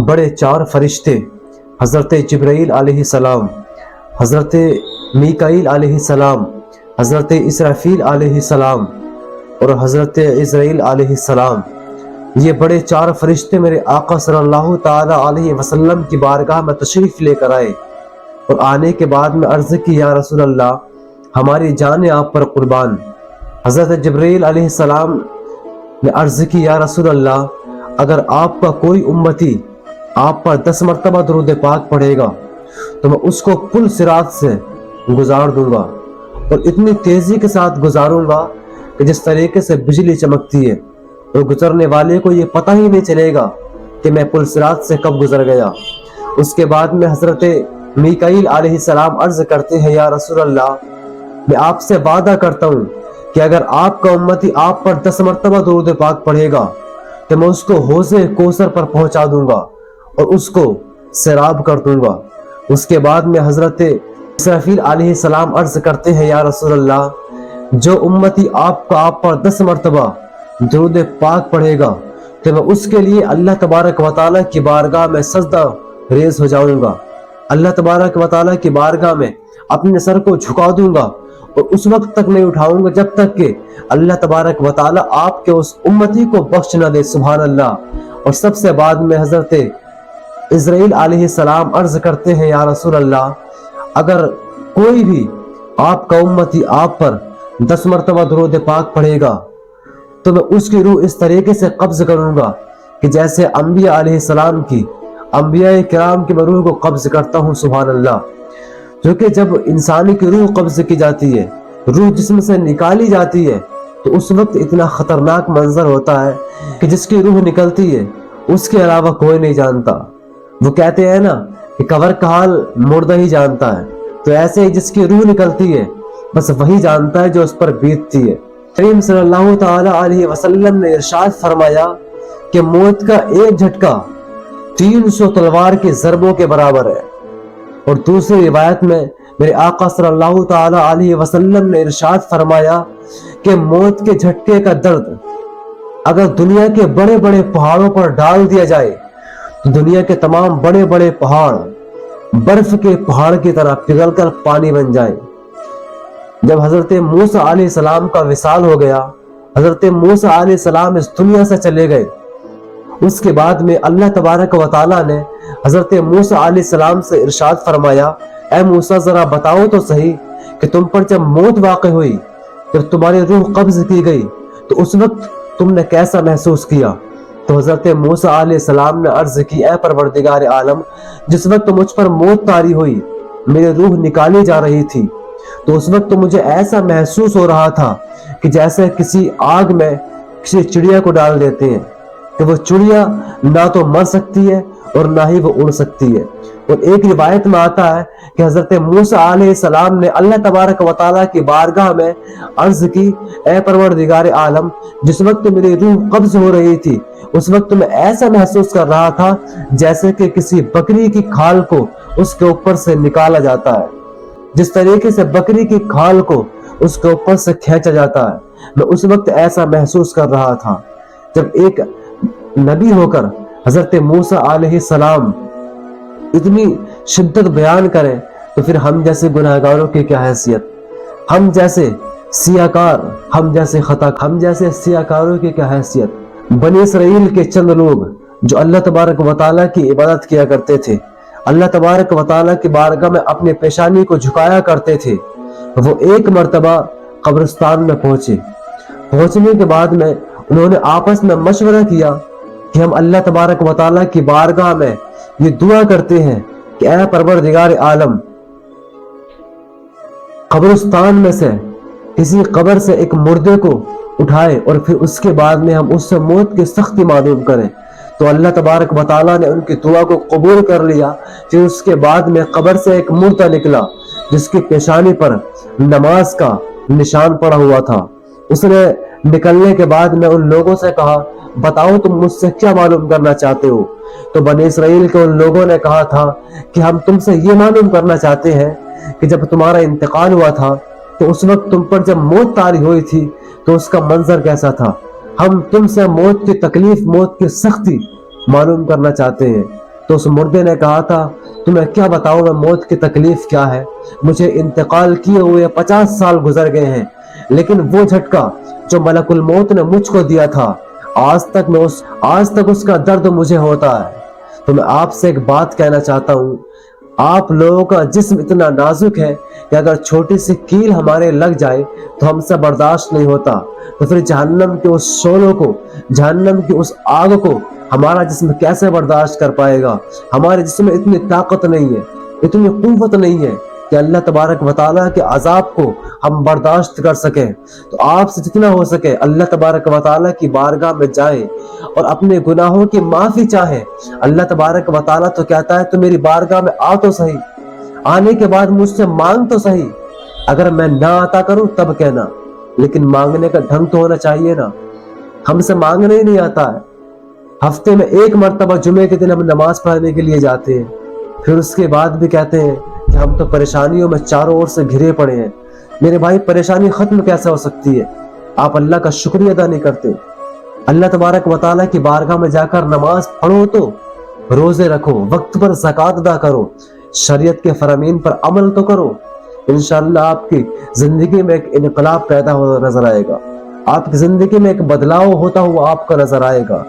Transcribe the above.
بڑے چار فرشتے حضرت جبرائیل علیہ السلام، حضرت میکائیل علیہ السلام، حضرت اسرافیل علیہ السلام اور حضرت عزرائیل علیہ السلام، یہ بڑے چار فرشتے میرے آقا صلی اللہ تعالی علیہ وسلم کی بارگاہ میں تشریف لے کر آئے اور آنے کے بعد میں عرض کی یا رسول اللہ ہماری جان آپ پر قربان۔ حضرت جبرائیل علیہ السلام نے عرض کی یا رسول اللہ اگر آپ کا کوئی امتی آپ پر 10 مرتبہ درود پاک پڑھے گا تو میں اس کو پل صراط سے گزار دوں گا اور اتنی تیزی کے ساتھ گزاروں گا کہ جس طریقے سے بجلی چمکتی ہے اور گزرنے والے کو یہ پتہ ہی نہیں چلے گا کہ میں پل صراط سے کب گزر گیا۔ اس کے بعد میں حضرت میکائیل علیہ السلام عرض کرتے ہیں یا رسول اللہ میں آپ سے وعدہ کرتا ہوں کہ اگر آپ کا امتی آپ پر 10 مرتبہ درود پاک پڑھے گا تو میں اس کو حوض کوثر پر پہنچا دوں گا اور اس کو سیراب کر دوں گا۔ اس کے بعد میں حضرت اسرافیل علیہ السلام عرض کرتے ہیں یا رسول اللہ جو امتی آپ پر 10 مرتبہ درود پاک پڑھے گا تو میں اس کے لیے اللہ تبارک و تعالیٰ کی بارگاہ میں سجدہ ریز ہو جاؤں گا، اللہ تبارک و تعالیٰ کی بارگاہ میں اپنے سر کو جھکا دوں گا اور اس وقت تک نہیں اٹھاؤں گا جب تک کہ اللہ تبارک و تعالیٰ آپ کے اس امتی کو بخش نہ دے، سبحان اللہ۔ اور سب سے بعد میں حضرت عزرائیل علیہ السلام عرض کرتے ہیں یا رسول اللہ اگر کوئی بھی آپ کا امتی آپ پر 10 مرتبہ درود پاک پڑھے گا تو میں اس کی روح اس طریقے سے قبض کروں گا کہ جیسے انبیاء علیہ السلام کی، انبیاء کرام کی میں روح کو قبض کرتا ہوں، سبحان اللہ۔ جو کہ جب انسانی کی روح قبض کی جاتی ہے، روح جسم سے نکالی جاتی ہے تو اس وقت اتنا خطرناک منظر ہوتا ہے کہ جس کی روح نکلتی ہے اس کے علاوہ کوئی نہیں جانتا۔ وہ کہتے ہیں نا کہ قبر کا حال مردہ ہی جانتا ہے، تو ایسے ہی جس کی روح نکلتی ہے بس وہی جانتا ہے جو اس پر بیتتی ہے۔ کریم صلی اللہ تعالی علیہ وسلم نے ارشاد فرمایا کہ موت کا ایک جھٹکا 300 تلوار کے ضربوں کے برابر ہے۔ اور دوسری روایت میں میرے آقا صلی اللہ تعالی علیہ وسلم نے ارشاد فرمایا کہ موت کے جھٹکے کا درد اگر دنیا کے بڑے بڑے پہاڑوں پر ڈال دیا جائے تو دنیا کے تمام بڑے بڑے پہاڑ برف کے پہاڑ کی طرح پگھل کر پانی بن جائیں۔ جب حضرت موسیٰ علیہ السلام کا وصال ہو گیا، حضرت موسیٰ علیہ السلام اس دنیا سے چلے گئے، اس کے بعد میں اللہ تبارک و تعالیٰ نے حضرت موسیٰ علیہ السلام سے ارشاد فرمایا اے موسیٰ ذرا بتاؤ تو صحیح کہ تم پر جب موت واقع ہوئی، جب تمہاری روح قبض کی گئی تو اس وقت تم نے کیسا محسوس کیا؟ تو حضرت موسیٰ علیہ السلام نے عرض کی اے پروردگار عالم جس وقت مجھ پر موت طاری ہوئی، میری روح نکالی جا رہی تھی، تو اس وقت مجھے ایسا محسوس ہو رہا تھا کہ جیسے کسی آگ میں کسی چڑیا کو ڈال دیتے ہیں کہ وہ چڑیا نہ تو مر سکتی ہے اور نہ ہی وہ اڑ سکتی ہے۔ اور ایک روایت میں آتا ہے کہ حضرت موسیٰ علیہ السلام نے اللہ تبارک و تعالیٰ کی بارگاہ میں عرض کی اے پروردگار عالم جس وقت میری روح قبض ہو رہی تھی اس وقت میں ایسا محسوس کر رہا تھا جیسے کہ کسی بکری کی کھال کو اس کے اوپر سے نکالا جاتا ہے، جس طریقے سے بکری کی کھال کو اس کے اوپر سے کھینچا جاتا ہے، میں اس وقت ایسا محسوس کر رہا تھا۔ جب ایک نبی ہو کر حضرت موسیٰ علیہ السلام اتنی شدت بیان کریں تو پھر ہم جیسے گناہگاروں کی کیا حیثیت، ہم جیسے سیاکار، ہم جیسے سیاکاروں کی کیا حیثیت۔ بنی اسرائیل کے چند لوگ جو اللہ تبارک و تعالیٰ کی عبادت کیا کرتے تھے، اللہ تبارک و تعالیٰ کی بارگاہ میں اپنے پیشانی کو جھکایا کرتے تھے، وہ ایک مرتبہ قبرستان میں پہنچنے کے بعد میں انہوں نے آپس میں مشورہ کیا کہ ہم اللہ تبارک و تعالیٰ کی بارگاہ میں یہ دعا کرتے ہیں کہ اے پروردگار عالم قبرستان میں سے کسی قبر سے ایک مردے کو اٹھائے اور پھر اس کے بعد میں ہم اس سے موت کی سختی معلوم کریں۔ تو اللہ تبارک و تعالیٰ نے ان کی دعا کو قبول کر لیا۔ پھر اس کے بعد میں قبر سے ایک مردہ نکلا جس کی پیشانی پر نماز کا نشان پڑا ہوا تھا۔ اس نے نکلنے کے بعد میں ان لوگوں سے کہا بتاؤ تم مجھ سے کیا معلوم کرنا چاہتے ہو؟ تو بنی اسرائیل کے ان لوگوں نے کہا تھا کہ ہم تم سے یہ معلوم کرنا چاہتے ہیں کہ جب تمہارا انتقال ہوا تھا تو اس وقت تم پر جب موت طاری ہوئی تھی تو اس کا منظر کیسا تھا؟ ہم تم سے موت کی تکلیف، موت کی سختی معلوم کرنا چاہتے ہیں۔ تو اس مردے نے کہا تھا تمہیں کیا بتاؤں میں موت کی تکلیف کیا ہے، مجھے انتقال کیے ہوئے 50 سال گزر گئے ہیں، لیکن وہ جھٹکا جو ملک الموت نے مجھ کو دیا تھا آج تک اس کا درد مجھے ہوتا ہے۔ تو میں آپ سے ایک بات کہنا چاہتا ہوں، آپ لوگوں کا جسم اتنا نازک ہے کہ اگر چھوٹی سی کیل ہمارے لگ جائے تو ہم سے برداشت نہیں ہوتا، تو پھر جہنم کے اس شعلوں کو، جہنم کی اس آگ کو ہمارا جسم کیسے برداشت کر پائے گا؟ ہمارے جسم میں اتنی طاقت نہیں ہے، اتنی قوت نہیں ہے کہ اللہ تبارک و تعالیٰ کے عذاب کو ہم برداشت کر سکیں۔ تو آپ سے جتنا ہو سکے اللہ تبارک و تعالیٰ کی بارگاہ میں جائیں اور اپنے گناہوں کی معافی چاہیں۔ اللہ تبارک و تعالیٰ تو کہتا ہے تو میری بارگاہ میں آ تو صحیح، آنے کے بعد مجھ سے مانگ تو صحیح، اگر میں نہ عطا کروں تب کہنا، لیکن مانگنے کا ڈھنگ تو ہونا چاہیے نا۔ ہم سے مانگنے ہی نہیں آتا ہے، ہفتے میں ایک مرتبہ جمعے کے دن ہم نماز پڑھنے کے لیے جاتے ہیں، پھر اس کے بعد بھی کہتے ہیں کہ ہم تو پریشانیوں میں چاروں اور سے گھرے پڑے ہیں۔ میرے بھائی پریشانی ختم کیسے ہو سکتی ہے؟ آپ اللہ کا شکریہ ادا نہیں کرتے۔ اللہ تبارک و تعالیٰ کی بارگاہ میں جا کر نماز پڑھو، تو روزے رکھو، وقت پر زکوٰۃ ادا کرو، شریعت کے فرامین پر عمل تو کرو، انشاءاللہ آپ کی زندگی میں ایک انقلاب پیدا ہو نظر آئے گا، آپ کی زندگی میں ایک بدلاؤ ہوتا ہوا آپ کو نظر آئے گا۔